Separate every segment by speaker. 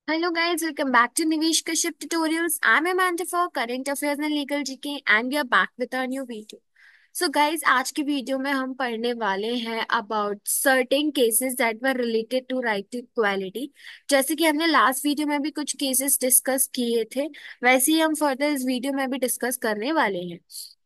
Speaker 1: Hello guys, welcome back to Nivesh Kashyap Tutorials. I'm Amanda for Current Affairs and Legal GK and we are back with our new video. So guys, आज की video में हम पढ़ने वाले हैं about certain cases that were related to right to equality. जैसे कि हमने लास्ट वीडियो में भी कुछ केसेस डिस्कस किए थे, वैसे ही हम फर्दर इस वीडियो में भी डिस्कस करने वाले हैं.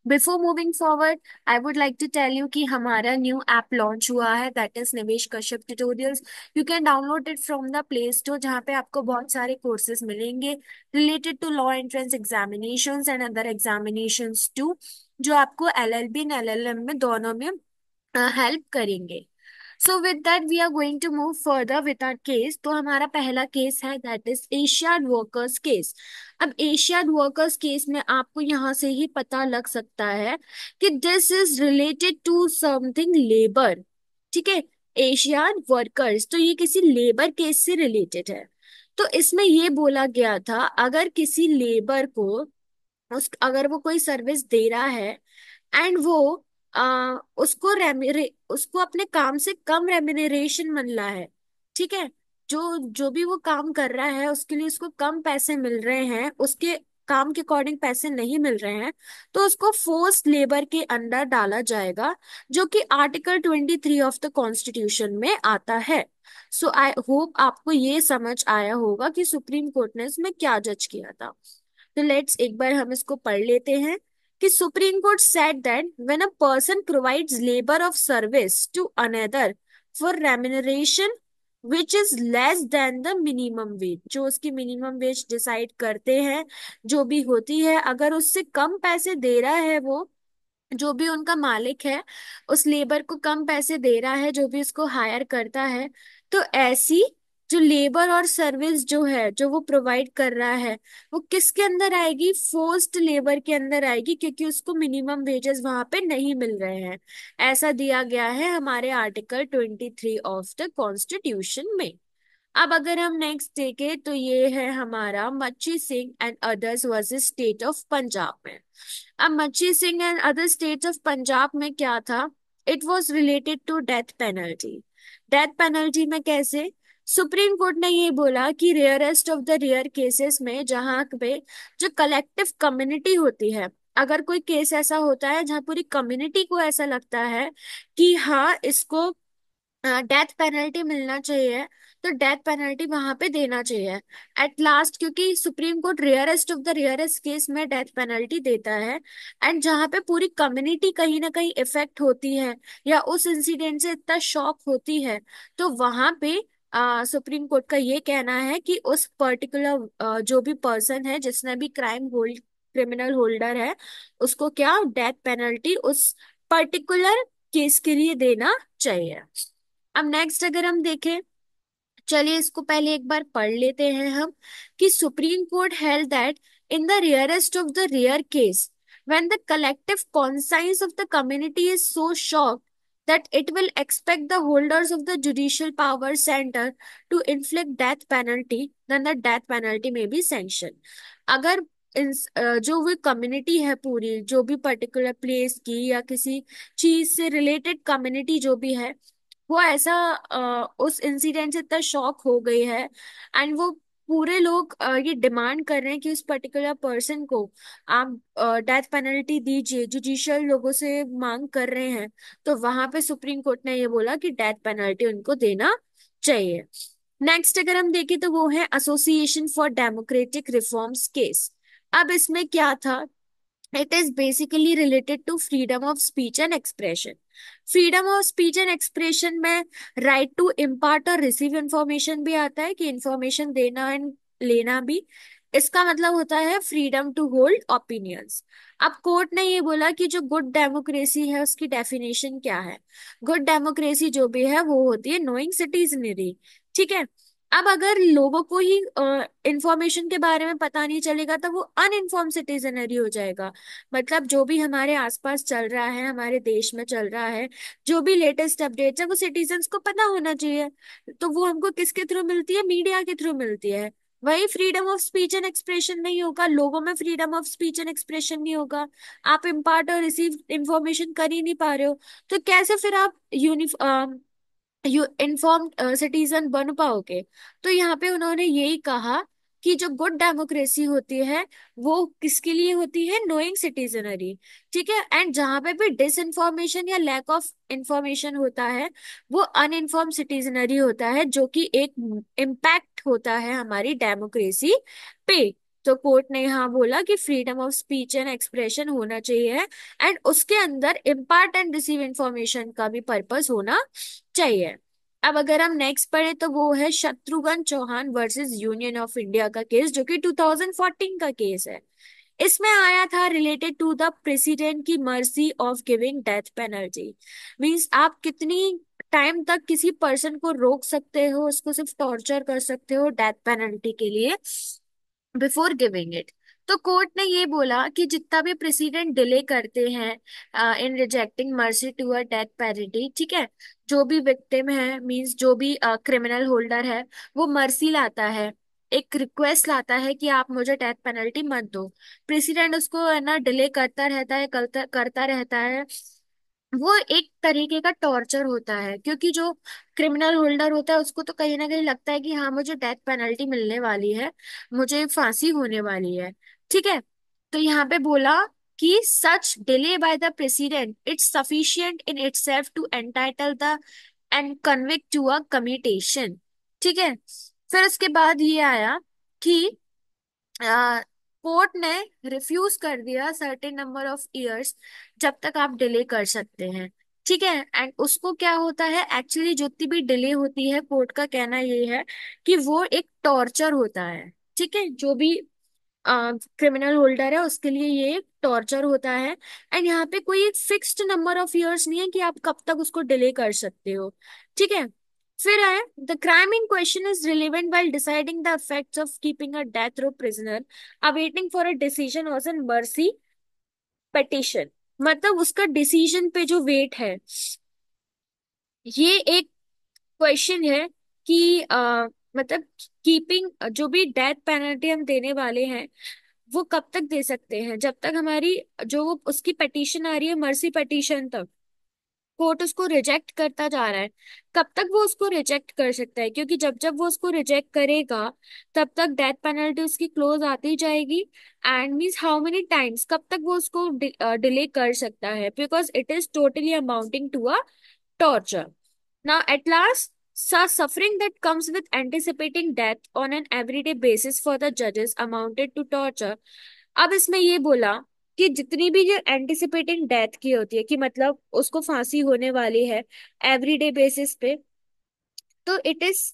Speaker 1: Before moving forward I would like to tell you कि हमारा न्यू ऐप लॉन्च हुआ है, that is Nivesh Kashyap tutorials. You can download it from the Play Store, जहाँ पे आपको बहुत सारे कोर्सेज मिलेंगे related to law entrance examinations and other examinations too, जो आपको एलएलबी एंड एलएलएम में दोनों में हेल्प करेंगे. So with that we are going to move further with our case. तो हमारा पहला केस है that is Asiad workers case. अब एशियाड वर्कर्स केस में आपको यहाँ से ही पता लग सकता है कि this is related to something labour. ठीक है, एशियाड वर्कर्स, तो ये किसी लेबर केस से रिलेटेड है. तो इसमें ये बोला गया था, अगर किसी लेबर को अगर वो कोई सर्विस दे रहा है एंड वो उसको अपने काम से कम रेम्यूनरेशन मिल रहा है. ठीक है, जो जो भी वो काम कर रहा है उसके लिए उसको कम पैसे मिल रहे हैं, उसके काम के अकॉर्डिंग पैसे नहीं मिल रहे हैं, तो उसको फोर्स्ड लेबर के अंडर डाला जाएगा, जो कि आर्टिकल 23 ऑफ द कॉन्स्टिट्यूशन में आता है. सो आई होप आपको ये समझ आया होगा कि सुप्रीम कोर्ट ने इसमें क्या जज किया था. तो लेट्स एक बार हम इसको पढ़ लेते हैं कि Supreme Court said that when a person provides labour of service to another for remuneration which is less than the minimum wage, जो उसकी मिनिमम वेज डिसाइड करते हैं जो भी होती है, अगर उससे कम पैसे दे रहा है वो, जो भी उनका मालिक है उस लेबर को कम पैसे दे रहा है जो भी उसको हायर करता है, तो ऐसी जो लेबर और सर्विस जो है जो वो प्रोवाइड कर रहा है वो किसके अंदर आएगी, फोर्स्ड लेबर के अंदर आएगी, क्योंकि उसको मिनिमम वेजेस वहां पे नहीं मिल रहे हैं. ऐसा दिया गया है हमारे आर्टिकल 23 ऑफ द कॉन्स्टिट्यूशन में. अब अगर हम नेक्स्ट देखें तो ये है हमारा Machhi Singh and others versus state of Punjab में. अब Machhi Singh and other states of Punjab में क्या था, it was related to death penalty. Death penalty में कैसे, सुप्रीम कोर्ट ने ये बोला कि rarest of the rare cases में, जहां पे जो कलेक्टिव कम्युनिटी होती है, अगर कोई केस ऐसा होता है जहां पूरी कम्युनिटी को ऐसा लगता है कि हाँ इसको डेथ पेनल्टी मिलना चाहिए, तो डेथ पेनल्टी वहां पे देना चाहिए एट लास्ट, क्योंकि supreme court rarest of the rarest case में डेथ पेनल्टी देता है. एंड जहां पे पूरी कम्युनिटी कहीं ना कहीं इफेक्ट होती है या उस इंसिडेंट से इतना शॉक होती है, तो वहां पे सुप्रीम कोर्ट का ये कहना है कि उस पर्टिकुलर जो भी पर्सन है जिसने भी क्रिमिनल होल्डर है, उसको क्या डेथ पेनल्टी उस पर्टिकुलर केस के लिए देना चाहिए. अब नेक्स्ट अगर हम देखें, चलिए इसको पहले एक बार पढ़ लेते हैं हम, कि Supreme Court held that in the rarest of the rare case when the collective conscience of the community is so shocked that it will expect the holders of the judicial power center to inflict death penalty, then the death penalty may be sanctioned. अगर जो भी community है पूरी, जो भी particular place की या किसी चीज से रिलेटेड कम्युनिटी जो भी है, वो ऐसा उस इंसिडेंट से इतना शॉक हो गई है एंड वो पूरे लोग ये डिमांड कर रहे हैं कि उस पर्टिकुलर पर्सन को आप डेथ पेनल्टी दीजिए, जुडिशियल लोगों से मांग कर रहे हैं, तो वहां पे सुप्रीम कोर्ट ने ये बोला कि डेथ पेनल्टी उनको देना चाहिए. नेक्स्ट अगर हम देखें तो वो है Association for Democratic Reforms case. अब इसमें क्या था, it is basically related to freedom of speech and expression. Freedom of speech and expression में राइट टू इम्पार्ट और रिसीव इंफॉर्मेशन भी आता है, कि इंफॉर्मेशन देना एंड लेना भी. इसका मतलब होता है फ्रीडम टू होल्ड ओपिनियंस. अब कोर्ट ने ये बोला कि जो गुड डेमोक्रेसी है उसकी डेफिनेशन क्या है. गुड डेमोक्रेसी जो भी है वो होती है नोइंग सिटीजनरी. ठीक है, अब अगर लोगों को ही इंफॉर्मेशन के बारे में पता नहीं चलेगा तो वो अनइन्फॉर्म सिटीजनरी हो जाएगा. मतलब जो भी हमारे आसपास चल रहा है, हमारे देश में चल रहा है, जो भी लेटेस्ट अपडेट्स है वो सिटीजन्स को पता होना चाहिए. तो वो हमको किसके थ्रू मिलती है, मीडिया के थ्रू मिलती है. वही freedom of speech and expression नहीं होगा, लोगों में freedom of speech and expression नहीं होगा, आप इम्पार्ट और रिसीव इंफॉर्मेशन कर ही नहीं पा रहे हो, तो कैसे फिर आप यू इन्फॉर्म्ड सिटीजन बन पाओगे। तो यहाँ पे उन्होंने यही कहा कि जो गुड डेमोक्रेसी होती है वो किसके लिए होती है, नोइंग सिटीजनरी। ठीक है, एंड जहां पे भी डिसइंफॉर्मेशन या लैक ऑफ इंफॉर्मेशन होता है वो अनइन्फॉर्म सिटीजनरी होता है, जो कि एक इम्पैक्ट होता है हमारी डेमोक्रेसी पे। तो कोर्ट ने यहाँ बोला कि freedom of speech and expression होना चाहिए, एंड उसके अंदर इम्पार्ट एंड रिसीव इंफॉर्मेशन का भी पर्पस होना चाहिए। अब अगर हम नेक्स्ट पढ़े तो वो है Shatrughan Chauhan versus Union of India का केस, जो कि 2014 का केस है। इसमें आया था रिलेटेड टू द प्रेसिडेंट की mercy of giving death penalty. Means आप कितनी टाइम तक किसी पर्सन को रोक सकते हो, उसको सिर्फ टॉर्चर कर सकते हो डेथ पेनल्टी के लिए बिफोर गिविंग इट। तो कोर्ट ने ये बोला कि जितना भी प्रेसिडेंट डिले करते हैं in rejecting mercy to a death penalty, ठीक है, जो भी विक्टिम है मींस जो भी क्रिमिनल होल्डर है वो मर्सी लाता है, एक रिक्वेस्ट लाता है कि आप मुझे डेथ पेनल्टी मत दो। प्रेसिडेंट उसको है ना डिले करता रहता है, करता करता रहता है। वो एक तरीके का टॉर्चर होता है, क्योंकि जो क्रिमिनल होल्डर होता है उसको तो कहीं ना कहीं लगता है कि हाँ मुझे डेथ पेनल्टी मिलने वाली है, मुझे फांसी होने वाली है। ठीक है, तो यहाँ पे बोला कि such delay by the president it's sufficient in itself to entitle the end convict to a commutation. ठीक है, फिर उसके बाद ये आया कि कोर्ट ने रिफ्यूज कर दिया सर्टेन नंबर ऑफ इयर्स जब तक आप डिले कर सकते हैं। ठीक है, एंड उसको क्या होता है एक्चुअली, जितनी भी डिले होती है कोर्ट का कहना ये है कि वो एक टॉर्चर होता है। ठीक है, जो भी क्रिमिनल होल्डर है उसके लिए ये एक टॉर्चर होता है। एंड यहाँ पे कोई एक फिक्स्ड नंबर ऑफ इयर्स नहीं है कि आप कब तक उसको डिले कर सकते हो। ठीक है, फिर है the crime in question is relevant while deciding the effects of keeping a death row prisoner awaiting for a decision was in mercy petition। मतलब उसका डिसीजन पे जो वेट है, ये एक क्वेश्चन है कि मतलब कीपिंग जो भी डेथ पेनल्टी हम देने वाले हैं वो कब तक दे सकते हैं, जब तक हमारी जो वो उसकी पिटीशन आ रही है मर्सी पिटीशन तक, कोर्ट उसको रिजेक्ट करता जा रहा है, कब तक वो उसको रिजेक्ट कर सकता है, क्योंकि जब जब वो उसको रिजेक्ट करेगा तब तक डेथ पेनल्टी उसकी क्लोज आती जाएगी। And means how many times, कब तक वो उसको डिले कर सकता है, because it is totally amounting to a torture. Now, at last, suffering that comes with anticipating death on an everyday basis for the judges amounted to torture। अब इसमें ये बोला कि जितनी भी जो एंटिसिपेटिंग डेथ की होती है, कि मतलब उसको फांसी होने वाली है एवरीडे बेसिस पे, तो it is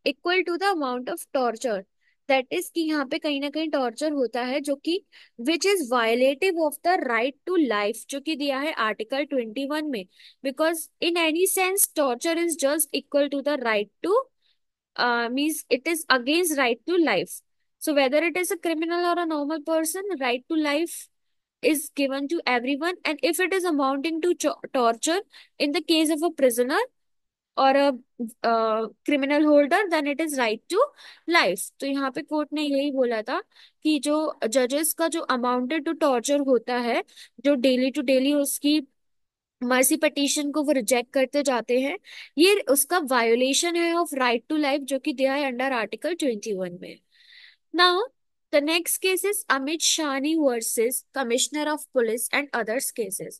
Speaker 1: equal to the amount of torture. That is कि यहाँ पे कहीं ना कहीं टॉर्चर होता है जो कि which is violative of the right to life, जो कि दिया है आर्टिकल 21 में। Because in any sense torture is just equal to the right to means it is against right to life. So whether it is a criminal or a normal person, right to life is given to everyone. And if it is amounting to torture in the case of a prisoner और criminal holder, then it is right to life. तो यहाँ पे court ने यही बोला था कि जो जजेस का जो अमाउंटेड टू टॉर्चर होता है, जो डेली टू डेली उसकी मर्सी पिटीशन को वो रिजेक्ट करते जाते हैं, ये उसका वायोलेशन है ऑफ राइट टू लाइफ, जो कि दिया है अंडर आर्टिकल 21 में। Now, the next case is Amit Shani versus Commissioner of Police and others cases।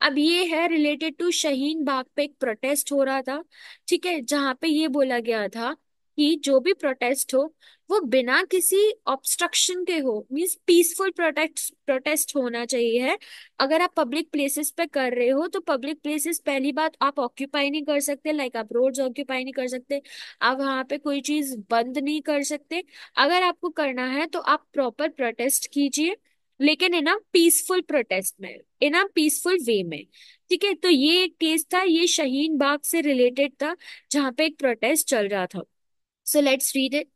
Speaker 1: अब ये है रिलेटेड टू शाहीन बाग पे एक प्रोटेस्ट हो रहा था। ठीक है, जहां पे ये बोला गया था कि जो भी प्रोटेस्ट हो वो बिना किसी ऑब्स्ट्रक्शन के हो, मीन्स पीसफुल प्रोटेस्ट प्रोटेस्ट होना चाहिए है। अगर आप पब्लिक प्लेसेस पे कर रहे हो तो पब्लिक प्लेसेस पहली बात आप ऑक्यूपाई नहीं कर सकते, लाइक आप रोड्स ऑक्यूपाई नहीं कर सकते, आप वहां पे कोई चीज बंद नहीं कर सकते। अगर आपको करना है तो आप प्रॉपर प्रोटेस्ट कीजिए, लेकिन इन अ पीसफुल प्रोटेस्ट में, इन अ पीसफुल वे में। ठीक है, तो ये एक केस था, ये शाहीन बाग से रिलेटेड था जहां पे एक प्रोटेस्ट चल रहा था। So let's read it.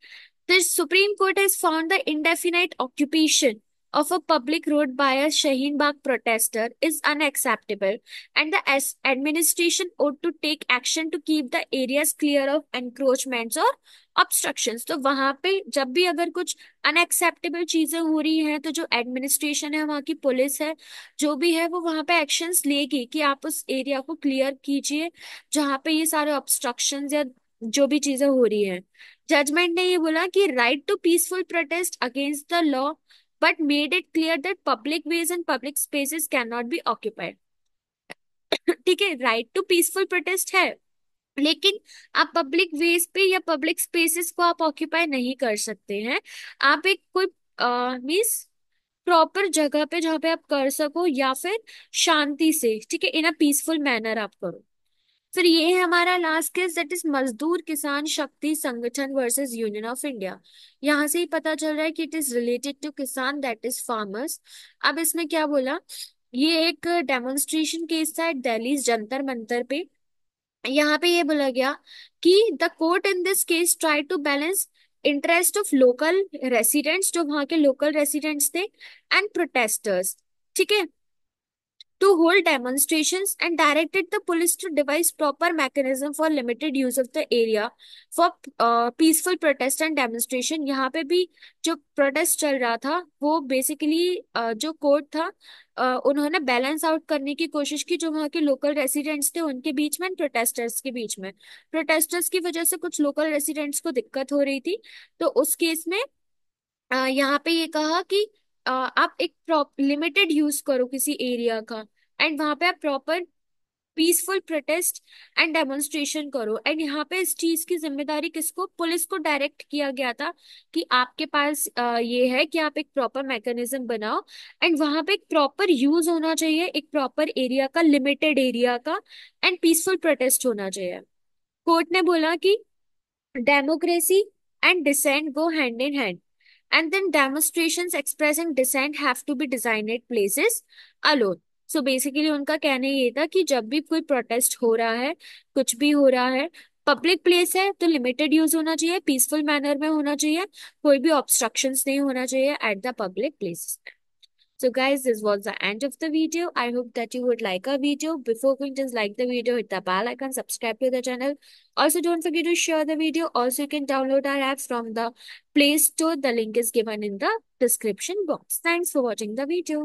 Speaker 1: The Supreme Court has found the indefinite occupation of a public road by a Shaheen Bagh protester is unacceptable, and the administration ought to take action to keep the areas clear of encroachments or obstructions. तो वहां पे जब भी अगर कुछ unacceptable चीजें हो रही हैं तो जो एडमिनिस्ट्रेशन है, वहां की पुलिस है, जो भी है, वो वहां पे एक्शंस लेगी कि आप उस एरिया को क्लियर कीजिए जहां पे ये सारे ऑब्स्ट्रक्शंस या जो भी चीजें हो रही हैं। जजमेंट ने ये बोला कि right to peaceful protest against the law but made it clear that public ways and public spaces can not be occupied. ठीक है, राइट टू पीसफुल प्रोटेस्ट है, लेकिन आप पब्लिक वेज पे या पब्लिक स्पेसेस को आप ऑक्यूपाई नहीं कर सकते हैं। आप एक कोई मीन्स प्रॉपर जगह पे जहाँ पे आप कर सको, या फिर शांति से, ठीक है, इन अ पीसफुल मैनर आप करो। फिर ये है हमारा लास्ट केस, दैट इज मजदूर किसान शक्ति संगठन वर्सेस यूनियन ऑफ इंडिया। यहाँ से ही पता चल रहा है कि इट इज रिलेटेड टू किसान, दैट इज फार्मर्स। अब इसमें क्या बोला, ये एक डेमोन्स्ट्रेशन केस था दिल्ली जंतर मंतर पे। यहाँ पे ये बोला गया कि the court in this case try to balance interest of local residents, जो वहां के लोकल रेसिडेंट्स थे, एंड प्रोटेस्टर्स, ठीक है, to hold demonstrations and directed the police to devise proper mechanism for limited use of the area for peaceful protest and demonstration। यहाँ पे भी जो प्रोटेस्ट चल रहा था वो बेसिकली जो कोर्ट था, उन्होंने बैलेंस आउट करने की कोशिश की, जो वहाँ के लोकल रेसिडेंट्स थे उनके बीच में, प्रोटेस्टर्स के बीच में। प्रोटेस्टर्स की वजह से कुछ लोकल रेसिडेंट्स को दिक्कत हो रही थी, तो उस केस में यहाँ पे ये कहा कि आप एक लिमिटेड यूज करो किसी एरिया का, एंड वहां पे आप proper peaceful protest and demonstration करो। एंड यहाँ पे इस चीज की जिम्मेदारी किसको, पुलिस को डायरेक्ट किया गया था कि आपके पास ये है कि आप एक प्रॉपर मैकेनिज्म बनाओ, एंड वहां पे एक प्रॉपर यूज होना चाहिए, एक प्रॉपर एरिया का, लिमिटेड एरिया का, एंड पीसफुल प्रोटेस्ट होना चाहिए। कोर्ट ने बोला कि democracy and dissent go hand in hand, and then demonstrations expressing dissent have to be designated places alone। So basically उनका कहना ये था कि जब भी कोई प्रोटेस्ट हो रहा है, कुछ भी हो रहा है, पब्लिक प्लेस है तो लिमिटेड यूज होना चाहिए, पीसफुल मैनर में होना चाहिए, कोई भी ऑब्स्ट्रक्शंस नहीं होना चाहिए at the public places. So guys, this was the end of the video. I hope that you would like our video. Before going, just like the video, hit the bell icon, subscribe to the channel. Also, don't forget to share the video. Also, you can download our apps from the Play Store. The link is given in the description box. Thanks for watching the video.